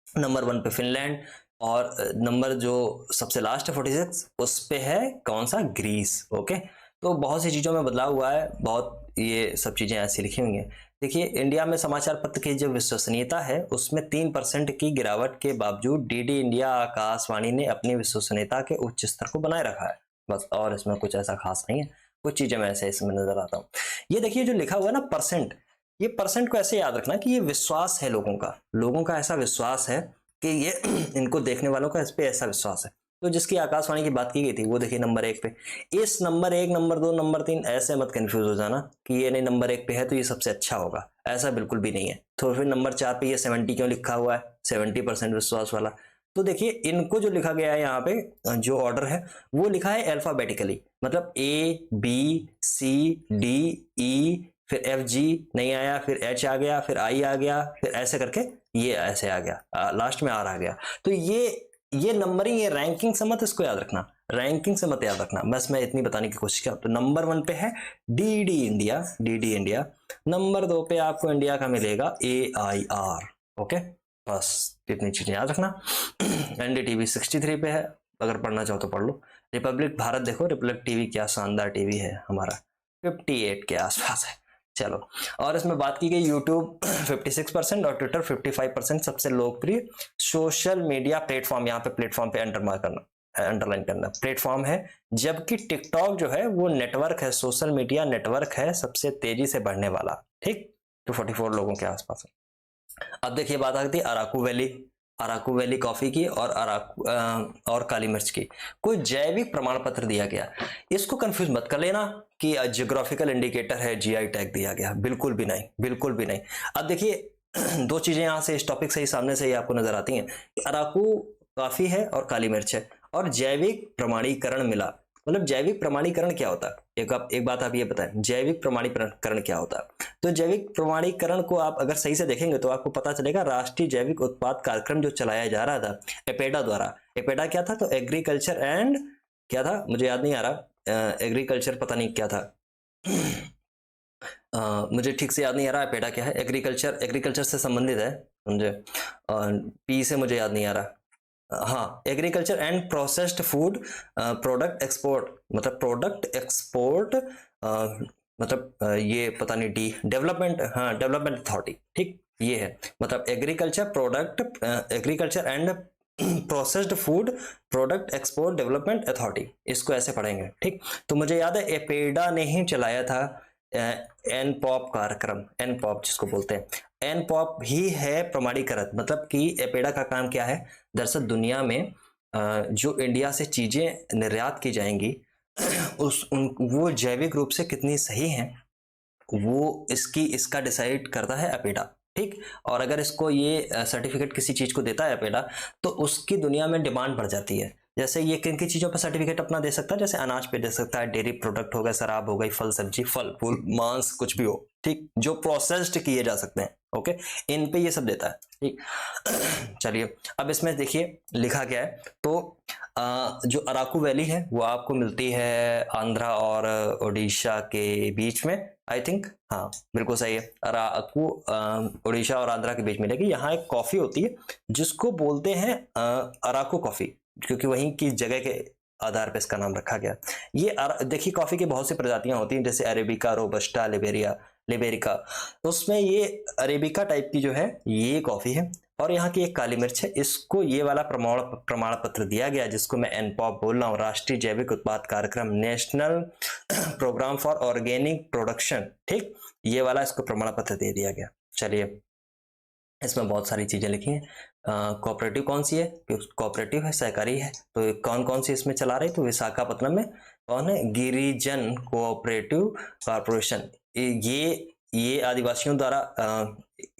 Speaker 1: नंबर 1 पे फिनलैंड, और नंबर जो सबसे लास्ट है 46 उस पे है कौन सा, ग्रीस। ओके, तो बहुत सी चीजों में बदलाव हुआ है, बहुत ये सब चीजें ऐसी लिखी हुई हैं। देखिए इंडिया में समाचार पत्र की जो विश्वसनीयता है उसमें 3% की गिरावट के बावजूद डीडी इंडिया आकाशवाणी ने अपनी विश्वसनीयता के उच्च स्तर को बनाए रखा है, बस। और इसमें कुछ ऐसा खास नहीं है, कुछ चीजें मैं ऐसे इसमें नजर आता हूँ। ये देखिए जो लिखा हुआ है ना परसेंट, ये परसेंट को ऐसे याद रखना कि ये विश्वास है लोगों का ऐसा विश्वास है कि ये इनको देखने वालों का इस पे ऐसा विश्वास है। तो जिसकी आकाशवाणी की बात की गई थी वो देखिए नंबर 1 पे। इस नंबर 1, नंबर 2, नंबर 3 ऐसे मत कंफ्यूज हो जाना कि ये नहीं नंबर 1 पे है तो ये सबसे अच्छा होगा, ऐसा बिल्कुल भी नहीं है। तो फिर नंबर 4 पे ये 70 क्यों लिखा हुआ है, 70% विश्वास वाला? तो देखिए इनको जो लिखा गया है यहाँ पे जो ऑर्डर है वो लिखा है अल्फाबेटिकली, मतलब ABCDE, फिर FG नहीं आया, फिर H आ गया, फिर I आ गया, फिर ऐसे करके ये ऐसे आ गया, लास्ट में R आ गया। तो ये नंबरिंग, ये रैंकिंग से मत इसको याद रखना, रैंकिंग से मत याद रखना, बस मैं इतनी बताने की कोशिश किया। तो नंबर 1 पे है डीडी इंडिया, नंबर 2 पे आपको इंडिया का मिलेगा AIR। ओके, बस इतनी चीजें याद रखना। NDTV 63 पे है, अगर पढ़ना चाहो तो पढ़ लो। रिपब्लिक भारत देखो, रिपब्लिक टीवी क्या शानदार टीवी है हमारा, 58 के आसपास है। चलो, और इसमें बात की गई यूट्यूब 56% और ट्विटर 55% सबसे लोकप्रिय सोशल मीडिया प्लेटफॉर्म, यहाँ पे प्लेटफॉर्म पे अंडरलाइन करना प्लेटफॉर्म है, जबकि टिकटॉक जो है वो नेटवर्क है, सोशल मीडिया नेटवर्क है सबसे तेजी से बढ़ने वाला। ठीक, तो 44 लोगों के आसपास है। अब देखिए बात आती है अराकू वैली कॉफी की और काली मिर्च की, कोई जैविक प्रमाण पत्र दिया गया। इसको कंफ्यूज मत कर लेना कि जियोग्राफिकल इंडिकेटर है, GI टैग दिया गया, बिल्कुल भी नहीं, बिल्कुल भी नहीं। अब देखिए दो चीजें यहां से इस टॉपिक से ही सामने से ही आपको नजर आती हैं कि अराकू कॉफी है और काली मिर्च है, और जैविक प्रमाणीकरण मिला मतलब जैविक प्रमाणीकरण क्या होता है, एक बात आप ये बताएं, जैविक प्रमाणीकरण क्या होता है। तो जैविक प्रमाणीकरण को आप अगर सही से देखेंगे तो आपको पता चलेगा, राष्ट्रीय जैविक उत्पाद कार्यक्रम जो चलाया जा रहा था एपेडा द्वारा। एपेडा क्या था, तो एग्रीकल्चर एंड क्या था, मुझे याद नहीं आ रहा, एग्रीकल्चर पता नहीं क्या था, मुझे ठीक से याद नहीं आ रहा एपेडा क्या है। एग्रीकल्चर से संबंधित है, समझे, पी से मुझे याद नहीं आ रहा। हाँ, agriculture and processed food product export, मतलब प्रोडक्ट एक्सपोर्ट, ये पता नहीं, डी डेवलपमेंट, हाँ डेवलपमेंट अथॉरिटी, ठीक ये है। मतलब agriculture and processed food product export development authority, इसको ऐसे पढ़ेंगे, ठीक। तो मुझे याद है एपेडा ने ही चलाया था एनपॉप कार्यक्रम, एनपॉप जिसको बोलते हैं, एनपॉप ही है प्रमाणीकरण। मतलब कि एपेडा का काम क्या है, दरअसल दुनिया में जो इंडिया से चीजें निर्यात की जाएंगी वो जैविक रूप से कितनी सही हैं, वो इसका डिसाइड करता है एपेडा, ठीक। और अगर इसको ये सर्टिफिकेट किसी चीज को देता है एपेडा, तो उसकी दुनिया में डिमांड बढ़ जाती है। जैसे ये किन किन चीजों पर सर्टिफिकेट अपना दे सकता है, जैसे अनाज पे दे सकता है, डेयरी प्रोडक्ट हो गए, शराब हो गई, फल सब्जी, फल फूल, मांस, कुछ भी हो, ठीक, जो प्रोसेस्ड किए जा सकते हैं, ओके, इन पे ये सब देता है, ठीक। चलिए अब इसमें देखिए लिखा गया है, तो जो अराकू वैली है वो आपको मिलती है आंध्रा और उड़ीसा के बीच में, आई थिंक, हाँ बिल्कुल सही है, अराकू उड़ीसा और आंध्रा के बीच मिलेगी। यहाँ एक कॉफी होती है जिसको बोलते हैं अराकू कॉफी, क्योंकि वहीं की जगह के आधार पर इसका नाम रखा गया। ये देखिए कॉफी की बहुत सी प्रजातियां होती हैं, जैसे अरेबिका, रोबस्टा, लिबेरिका, उसमें ये अरेबिका टाइप की जो है ये कॉफी है। और यहाँ की एक काली मिर्च है, इसको ये वाला प्रमाण पत्र दिया गया, जिसको मैं एनपॉप बोल रहा हूँ, राष्ट्रीय जैविक उत्पाद कार्यक्रम, national program for organic production, ठीक, ये वाला इसको प्रमाण पत्र दे दिया गया। चलिए इसमें बहुत सारी चीजें लिखी हैं। कोऑपरेटिव कौन सी है, कोऑपरेटिव है, सहकारी है, तो कौन कौन सी इसमें चला रही, तो विशाखापत्तनम में कौन है, गिरिजन कोऑपरेटिव कॉर्पोरेशन, ये आदिवासियों द्वारा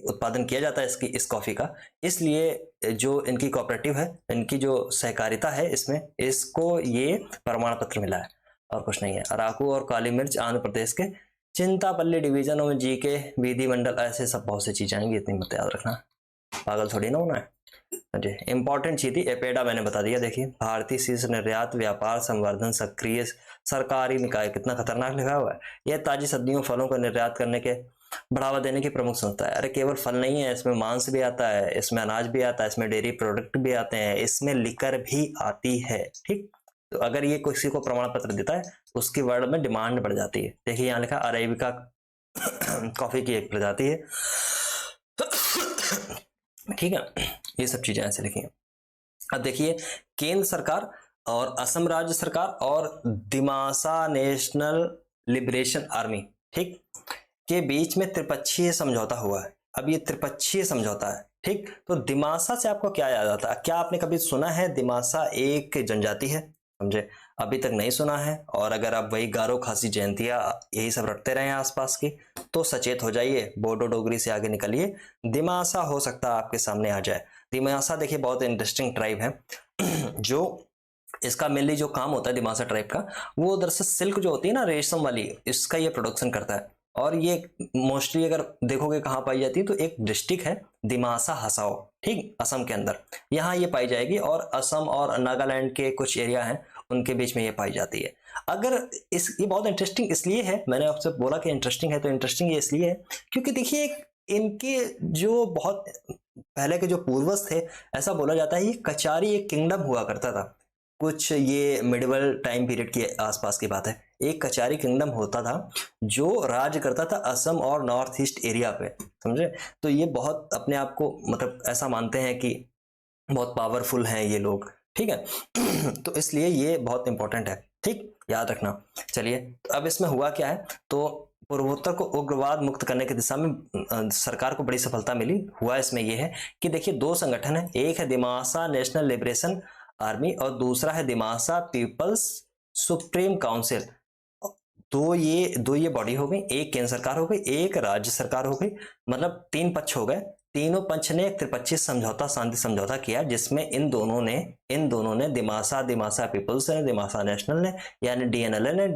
Speaker 1: उत्पादन किया जाता है इस कॉफी का, इसलिए जो इनकी कोऑपरेटिव है, इनकी जो सहकारिता है, इसमें इसको ये प्रमाण पत्र मिला है, और कुछ नहीं है। अराकू और काली मिर्च आंध्र प्रदेश के चिंतापल्ली डिवीजनों में जीके विधिमंडल, ऐसे सब बहुत सी चीजें आएंगी, इतनी मत याद रखना, पागल थोड़ी ना होना है जी। इंपॉर्टेंट चीज थी एपेडा, मैंने बता दिया। देखिए भारतीय शीर्ष निर्यात व्यापार संवर्धन सक्रिय सरकारी निकाय, कितना खतरनाक लिखा हुआ है, यह ताजी सब्जियों फलों को निर्यात करने के बढ़ावा देने की प्रमुख संस्था है। अरे केवल फल नहीं है, इसमें मांस भी आता है, इसमें अनाज भी आता है, इसमें डेयरी प्रोडक्ट भी आते हैं, इसमें लिकर भी आती है, ठीक। तो अगर ये किसी को प्रमाण पत्र देता है, उसकी वर्ल्ड में डिमांड बढ़ जाती है। देखिए यहाँ लिखा अरेबिका कॉफी की एक प्रजाति है, ठीक है, ये सब चीजें ऐसे लिखी हैं। अब देखिए केंद्र सरकार और असम राज्य सरकार और दिमासा नेशनल लिबरेशन आर्मी, ठीक, के बीच में त्रिपक्षीय समझौता हुआ है। अब ये त्रिपक्षीय समझौता है, ठीक। तो दिमासा से आपको क्या याद आता है, क्या आपने कभी सुना है दिमासा एक जनजाति है, समझे, अभी तक नहीं सुना है। और अगर आप वही गारो, खासी, जयंतिया यही सब रटते रहे आसपास की, तो सचेत हो जाइए, बोडो डोगरी से आगे निकलिए, दिमासा हो सकता है आपके सामने आ जाए। दिमासा देखिए बहुत इंटरेस्टिंग ट्राइब है, जो इसका मेनली जो काम होता है दिमासा ट्राइब का, वो दरअसल सिल्क जो होती है ना, रेशम वाली, इसका ये प्रोडक्शन करता है। और ये मोस्टली अगर देखोगे कहाँ पाई जाती है, तो एक डिस्ट्रिक्ट है दिमासा हसाओ, ठीक, असम के अंदर, यहाँ ये पाई जाएगी। और असम और नागालैंड के कुछ एरिया हैं, उनके बीच में ये पाई जाती है। अगर ये बहुत इंटरेस्टिंग इसलिए है, मैंने आपसे बोला कि इंटरेस्टिंग है, तो इंटरेस्टिंग ये इसलिए है क्योंकि देखिए इनके जो बहुत पहले के जो पूर्वज थे, ऐसा बोला जाता है ये कचारी एक किंगडम हुआ करता था, कुछ ये मिडिवल टाइम पीरियड के आसपास की बात है। एक कचारी किंगडम होता था जो राज करता था असम और नॉर्थ ईस्ट एरिया पे, समझे। तो ये बहुत अपने आप को मतलब ऐसा मानते हैं कि बहुत पावरफुल हैं ये लोग, ठीक है। तो इसलिए ये बहुत इंपॉर्टेंट है, ठीक, याद रखना। चलिए तो अब इसमें हुआ क्या है, तो पूर्वोत्तर को उग्रवाद मुक्त करने की दिशा में सरकार को बड़ी सफलता मिली। हुआ इसमें यह है कि देखिए दो संगठन है, एक है दिमासा नेशनल लिबरेशन आर्मी और दूसरा है दिमासा पीपल्स सुप्रीम काउंसिल। दो ये बॉडी हो गई, एक केंद्र सरकार हो गई, एक राज्य सरकार हो गई, मतलब तीन पक्ष हो गए। तीनों पक्ष ने एक त्रिपक्षीय समझौता, शांति समझौता किया, जिसमें इन दोनों ने दिमासा पीपल्स ने, दिमासा नेशनल ने यानी डीएनएलए ने,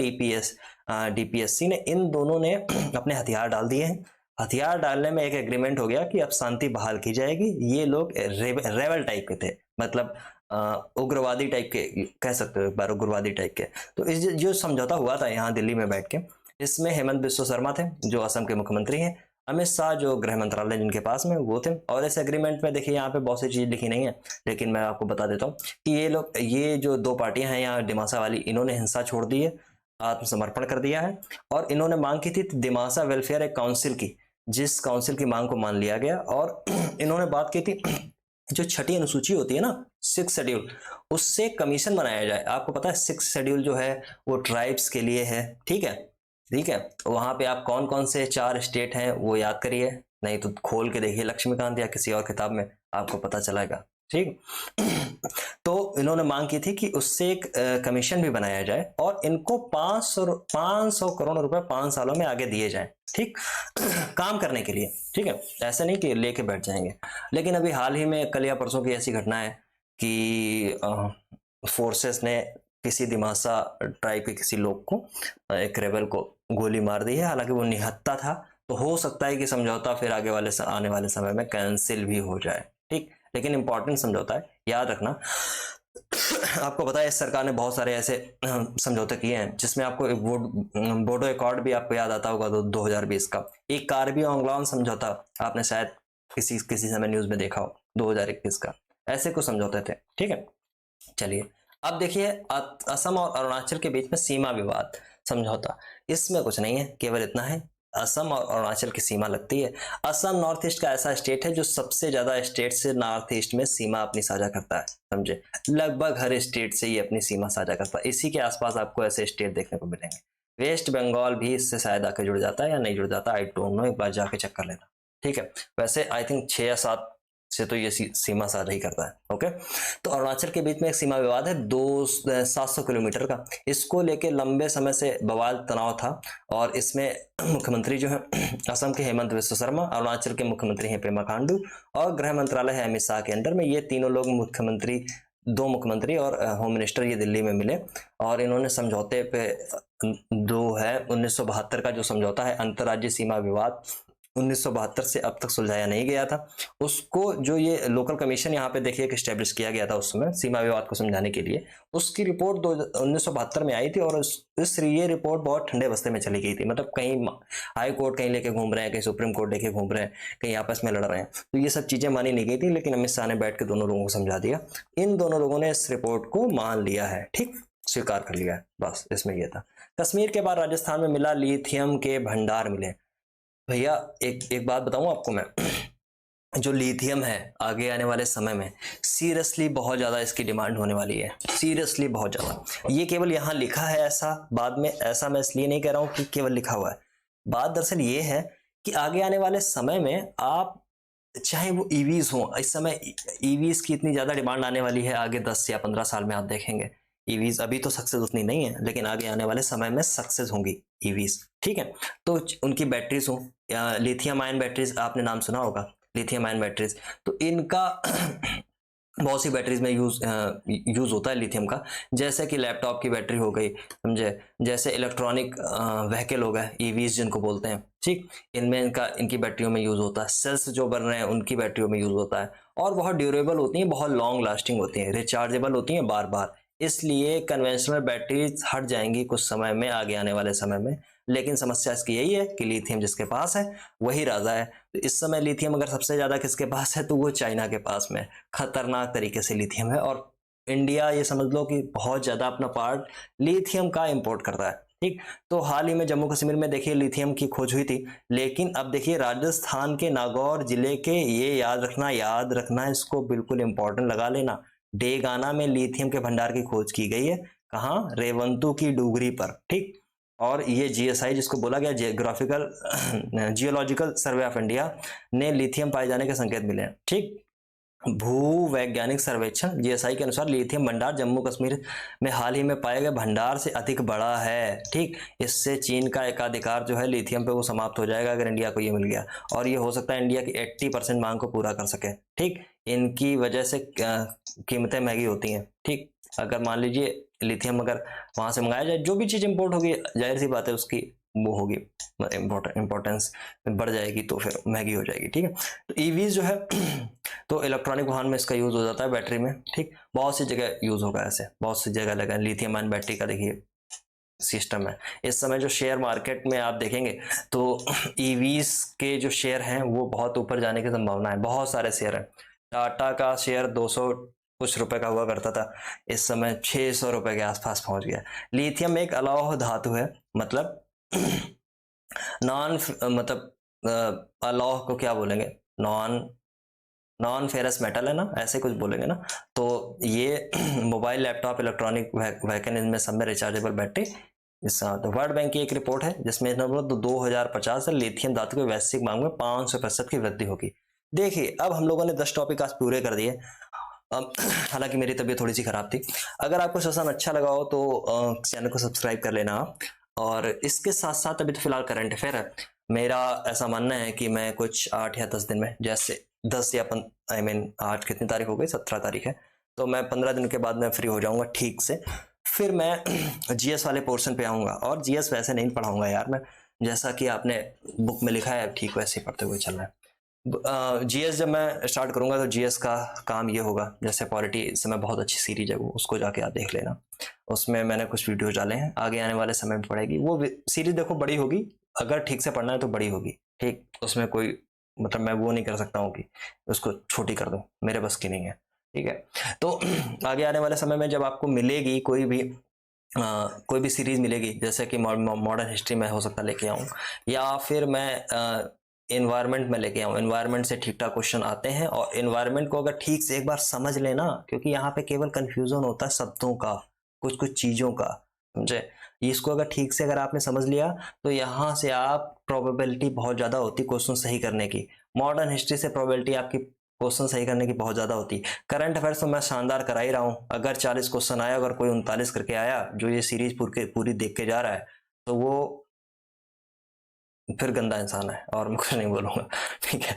Speaker 1: डीपीएससी ने, इन दोनों ने अपने हथियार डाल दिए हैं। हथियार डालने में एक एग्रीमेंट हो गया कि अब शांति बहाल की जाएगी। ये लोग रेबल टाइप के थे, मतलब उग्रवादी टाइप के कह सकते हो, एक बार उग्रवादी टाइप के। तो इस जो समझौता हुआ था यहाँ दिल्ली में बैठ के, इसमें हेमंत बिस्वा शर्मा थे जो असम के मुख्यमंत्री हैं, अमित शाह जो गृह मंत्रालय जिनके पास में वो थे। और इस एग्रीमेंट में देखिए यहाँ पे बहुत सी चीज लिखी नहीं है, लेकिन मैं आपको बता देता हूँ कि ये जो दो पार्टियां हैं यहाँ दिमासा वाली, इन्होंने हिंसा छोड़ दी है, आत्मसमर्पण कर दिया है। और इन्होंने मांग की थी दिमासा वेलफेयर एक काउंसिल की, जिस काउंसिल की मांग को मान लिया गया। और इन्होंने बात की थी जो छठी अनुसूची होती है ना, 6 शेड्यूल, उससे कमीशन बनाया जाए। आपको पता है 6 शेड्यूल जो है वो ट्राइब्स के लिए है, ठीक है, ठीक है। वहां पे आप कौन कौन से 4 स्टेट हैं वो याद करिए, नहीं तो खोल के देखिए लक्ष्मीकांत या किसी और किताब में, आपको पता चलेगा, ठीक। तो इन्होंने मांग की थी कि उससे एक कमीशन भी बनाया जाए और इनको 500 करोड़ रुपए 5 सालों में आगे दिए जाएं, ठीक, काम करने के लिए, ठीक है। ऐसे नहीं कि लेके बैठ जाएंगे। लेकिन अभी हाल ही में कल या परसों की ऐसी घटना है कि फोर्सेस ने किसी दिमासा ट्राइब के किसी लोग को, एक रेबल को गोली मार दी है, हालांकि वो निहत्था था। तो हो सकता है कि समझौता फिर आने वाले समय में कैंसिल भी हो जाए, ठीक। लेकिन इंपॉर्टेंट समझौता है, याद रखना। आपको पता है इस सरकार ने बहुत सारे ऐसे समझौते किए हैं, जिसमें आपको एक बोडो एकॉर्ड भी आपको याद आता होगा 2020 का, एक कार्बी आंग्लॉन समझौता आपने शायद किसी समय न्यूज में देखा हो 2021 का। ऐसे कुछ समझौते थे, ठीक है। चलिए अब देखिए असम और अरुणाचल के बीच में सीमा विवाद समझौता, इसमें कुछ नहीं है, केवल इतना है, असम और अरुणाचल की सीमा लगती है। असम नॉर्थ ईस्ट का ऐसा स्टेट है जो सबसे ज्यादा स्टेट से नॉर्थ ईस्ट में सीमा अपनी साझा करता है, समझे, लगभग हर स्टेट से ये अपनी सीमा साझा करता है। इसी के आसपास आपको ऐसे स्टेट देखने को मिलेंगे। वेस्ट बंगाल भी इससे शायद आके जुड़ जाता है या नहीं जुड़ जाता, आई डोंट नो, एक बार जाके चेक कर लेना, ठीक है। वैसे आई थिंक 6 या 7 से तो ये सीमा साझा ही करता है, ओके। तो अरुणाचल के बीच में एक सीमा विवाद है 700 किलोमीटर का। इसको लेके लंबे समय से बवाल तनाव था, और इसमें मुख्यमंत्री जो है असम के हेमंत बिस्वा शर्मा, अरुणाचल के मुख्यमंत्री हैं पेमा खांडू, और गृह मंत्रालय है अमित शाह के अंडर में। ये तीनों लोग दो मुख्यमंत्री और होम मिनिस्टर ये दिल्ली में मिले, और इन्होंने समझौते पे जो है 1972 का जो समझौता है अंतर्राज्यीय सीमा विवाद 1972 से अब तक सुलझाया नहीं गया था, उसको जो ये लोकल कमीशन यहाँ पे देखिए स्टैब्लिश किया गया था उस समय सीमा विवाद को समझाने के लिए, उसकी रिपोर्ट 1972 में आई थी। और ये रिपोर्ट बहुत ठंडे बस्ते में चली गई थी, मतलब कहीं हाई कोर्ट कहीं लेके घूम रहे हैं, कहीं सुप्रीम कोर्ट लेके घूम रहे हैं, कहीं आपस में लड़ रहे हैं, तो ये सब चीजें मानी नहीं गई थी। लेकिन अमित शाह ने बैठ के दोनों लोगों को समझा दिया, इन दोनों लोगों ने इस रिपोर्ट को मान लिया है, ठीक, स्वीकार कर लिया है, बस इसमें यह था। कश्मीर के बाद राजस्थान में मिला, लिथियम के भंडार मिले। भैया एक बात बताऊं आपको मैं, जो लिथियम है आगे आने वाले समय में सीरियसली बहुत ज्यादा इसकी डिमांड होने वाली है, सीरियसली बहुत ज्यादा। ये केवल यहाँ लिखा है ऐसा, बाद में ऐसा मैं इसलिए नहीं कह रहा हूँ कि केवल लिखा हुआ है, बात दरअसल ये है कि आगे आने वाले समय में आप चाहे वो ईवीज हो, इस समय ईवीज की इतनी ज्यादा डिमांड आने वाली है, आगे 10 या 15 साल में आप देखेंगे ईवीज, अभी तो सक्सेस उतनी नहीं है लेकिन आगे आने वाले समय में सक्सेस होंगी ईवीज, ठीक है। तो उनकी बैटरीज हो या लिथियम आयन बैटरीज, आपने नाम सुना होगा लिथियम आयन बैटरीज, तो इनका बहुत सी बैटरीज में यूज होता है लिथियम का, जैसे कि लैपटॉप की बैटरी हो गई, समझे, जैसे इलेक्ट्रॉनिक व्हीकल हो गए ईवीज जिनको बोलते हैं, ठीक, इनमें इनकी बैटरियों में यूज होता है, सेल्स जो बन रहे हैं उनकी बैटरियों में यूज होता है, और बहुत ड्यूरेबल होती हैं, बहुत लॉन्ग लास्टिंग होती हैं, रिचार्जेबल होती हैं बार बार। इसलिए कन्वेंशनल बैटरीज हट जाएंगी कुछ समय में, आगे आने वाले समय में। लेकिन समस्या इसकी यही है कि लिथियम जिसके पास है वही राजा है। तो इस समय लिथियम अगर सबसे ज्यादा किसके पास है तो वो चाइना के पास में खतरनाक तरीके से लिथियम है, और इंडिया ये समझ लो कि बहुत ज्यादा अपना पार्ट लिथियम का इंपोर्ट कर रहा है, ठीक। तो हाल ही में जम्मू कश्मीर में देखिए लिथियम की खोज हुई थी, लेकिन अब देखिए राजस्थान के नागौर जिले के, ये याद रखना इसको बिल्कुल इंपॉर्टेंट लगा लेना, डेगाना में लिथियम के भंडार की खोज की गई है। कहाँ? रेवंतु की डूगरी पर, ठीक। और ये जीएसआई जिसको बोला गया जियोलॉजिकल सर्वे ऑफ इंडिया ने लिथियम पाए जाने के संकेत मिले हैं, ठीक। भू वैज्ञानिक सर्वेक्षण जीएसआई के अनुसार लिथियम भंडार जम्मू कश्मीर में हाल ही में पाए गए भंडार से अधिक बड़ा है। ठीक, इससे चीन का एकाधिकार जो है लिथियम पे वो समाप्त हो जाएगा अगर इंडिया को ये मिल गया, और ये हो सकता है इंडिया की 80% मांग को पूरा कर सके। ठीक, इनकी वजह से कीमतें महंगी होती हैं। ठीक, अगर मान लीजिए लिथियम अगर वहां से मंगाया जाए, जो भी चीज इंपोर्ट होगी जाहिर सी बात है उसकी वो होगी इंपॉर्टेंस बढ़ जाएगी, तो फिर महंगी हो जाएगी। ठीक है, तो ईवीज जो है तो इलेक्ट्रॉनिक वाहन में इसका यूज हो जाता है, बैटरी में। ठीक, बहुत सी जगह यूज होगा, ऐसे बहुत सी जगह लगा लिथियम आयन बैटरी का देखिए सिस्टम है। इस समय जो शेयर मार्केट में आप देखेंगे तो ईवीज के जो शेयर हैं वो बहुत ऊपर जाने की संभावना है, बहुत सारे शेयर हैं। टाटा का शेयर 200 कुछ रुपए का हुआ करता था, इस समय 600 रुपए के आसपास पहुंच गया। लिथियम एक अलौह धातु है, मतलब नॉन मतलब अलौह को क्या बोलेंगे, नॉन फेरस मेटल है ना, ऐसे कुछ बोलेंगे ना। तो ये मोबाइल, लैपटॉप, इलेक्ट्रॉनिक व्हीकल, इनमें सब में रिचार्जेबल बैटरी इस तो वर्ल्ड बैंक की एक रिपोर्ट है जिसमें 2050 से लिथियम धातु की वैश्विक मांग में 500% की वृद्धि होगी। देखिए, अब हम लोगों ने 10 टॉपिक आज पूरे कर दिए। हालांकि मेरी तबीयत थोड़ी सी खराब थी। अगर आपको सेशन अच्छा लगा हो तो चैनल को सब्सक्राइब कर लेना आप। और इसके साथ साथ अभी तो फिलहाल करंट अफेयर है, मेरा ऐसा मानना है कि मैं कुछ 8 या 10 दिन में, जैसे 10 या आज कितनी तारीख हो गई, 17 तारीख है, तो मैं 15 दिन के बाद मैं फ्री हो जाऊंगा ठीक से। फिर मैं जीएस वाले पोर्शन पे आऊंगा, और जीएस वैसे नहीं पढ़ाऊंगा यार मैं, जैसा कि आपने बुक में लिखा है ठीक वैसे ही पढ़ते हुए चलना है। जीएस जब मैं स्टार्ट करूंगा तो जीएस का काम ये होगा, जैसे पॉलिटी इस समय बहुत अच्छी सीरीज है, वो उसको जाके आप देख लेना, उसमें मैंने कुछ वीडियो डाले हैं, आगे आने वाले समय में पड़ेगी वो सीरीज। देखो बड़ी होगी, अगर ठीक से पढ़ना है तो बड़ी होगी। ठीक, उसमें कोई मतलब मैं वो नहीं कर सकता हूँ कि उसको छोटी कर दूं, मेरे बस की नहीं है। ठीक है, तो आगे आने वाले समय में जब आपको मिलेगी कोई भी सीरीज मिलेगी, जैसे कि मॉडर्न हिस्ट्री में हो सकता लेके आऊँ, या फिर मैं एनवायरनमेंट में लेके आऊँ, एनवायरनमेंट से ठीक ठाक क्वेश्चन आते हैं, और एनवायरनमेंट को अगर ठीक से एक बार समझ लेना, क्योंकि यहाँ पे केवल कंफ्यूजन होता है शब्दों का, कुछ कुछ चीजों का, समझे। इसको अगर ठीक से अगर आपने समझ लिया तो यहाँ से आप प्रोबेबिलिटी बहुत ज्यादा होती क्वेश्चन सही करने की। मॉडर्न हिस्ट्री से प्रोबेबिलिटी आपकी क्वेश्चन सही करने की बहुत ज्यादा होती। करंट अफेयर्स तो मैं शानदार करा ही रहा हूँ, अगर 40 क्वेश्चन आया, अगर कोई 39 करके आया, जो ये सीरीज पूरी देख के जा रहा है, तो वो फिर गंदा इंसान है, और मैं कुछ नहीं बोलूंगा। ठीक है,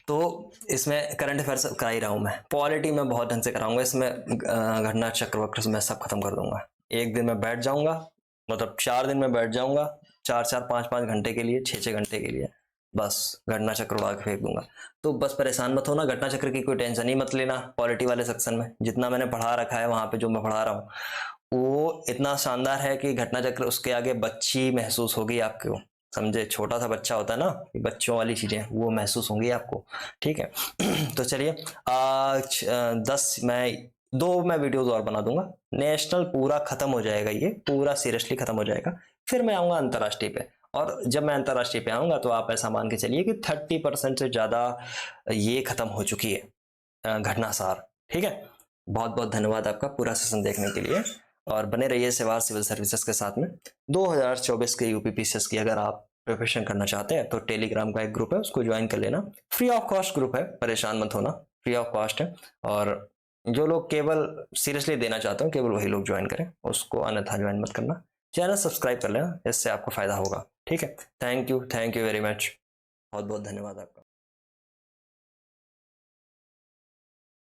Speaker 1: तो इसमें करंट अफेयर्स करा ही रहा हूं मैं, पॉलिटी में बहुत ढंग से कराऊंगा, इसमें घटना चक्र वक्र मैं सब खत्म कर दूंगा। एक दिन में बैठ जाऊंगा, मतलब 4 दिन में बैठ जाऊंगा, 4-4 5-5 घंटे के लिए, 6-6 घंटे के लिए, बस घटना चक्र उड़ा के फेंक दूंगा। तो बस परेशान मत होना, घटना चक्र की कोई टेंशन ही मत लेना। पॉलिटी वाले सेक्शन में जितना मैंने पढ़ा रखा है, वहां पे जो मैं पढ़ा रहा हूँ वो इतना शानदार है कि घटना चक्र उसके आगे बच्ची महसूस होगी आपको, समझे। छोटा सा बच्चा होता है ना, बच्चों वाली चीजें वो महसूस होंगी आपको। ठीक है, तो चलिए आज 2 मैं वीडियोस और बना दूंगा, नेशनल पूरा खत्म हो जाएगा, ये पूरा सीरियसली खत्म हो जाएगा, फिर मैं आऊंगा अंतर्राष्ट्रीय पे। और जब मैं अंतर्राष्ट्रीय पे आऊंगा तो आप ऐसा मान के चलिए कि 30% से ज्यादा ये खत्म हो चुकी है घटना सार। ठीक है, बहुत बहुत धन्यवाद आपका पूरा सेशन देखने के लिए, और बने रहिए सेवार सिविल सर्विसेज के साथ में। 2024 के यूपीपीसीएस की अगर आप प्रिपरेशन करना चाहते हैं तो टेलीग्राम का एक ग्रुप है, उसको ज्वाइन कर लेना, फ्री ऑफ कॉस्ट ग्रुप है, परेशान मत होना, फ्री ऑफ कॉस्ट है। और जो लोग केवल सीरियसली देना चाहते हो केवल वही लोग ज्वाइन करें, उसको अन्यथा ज्वाइन मत करना। चैनल सब्सक्राइब कर लेना, इससे आपको फायदा होगा। ठीक है, थैंक यू वेरी मच, बहुत बहुत धन्यवाद आपका।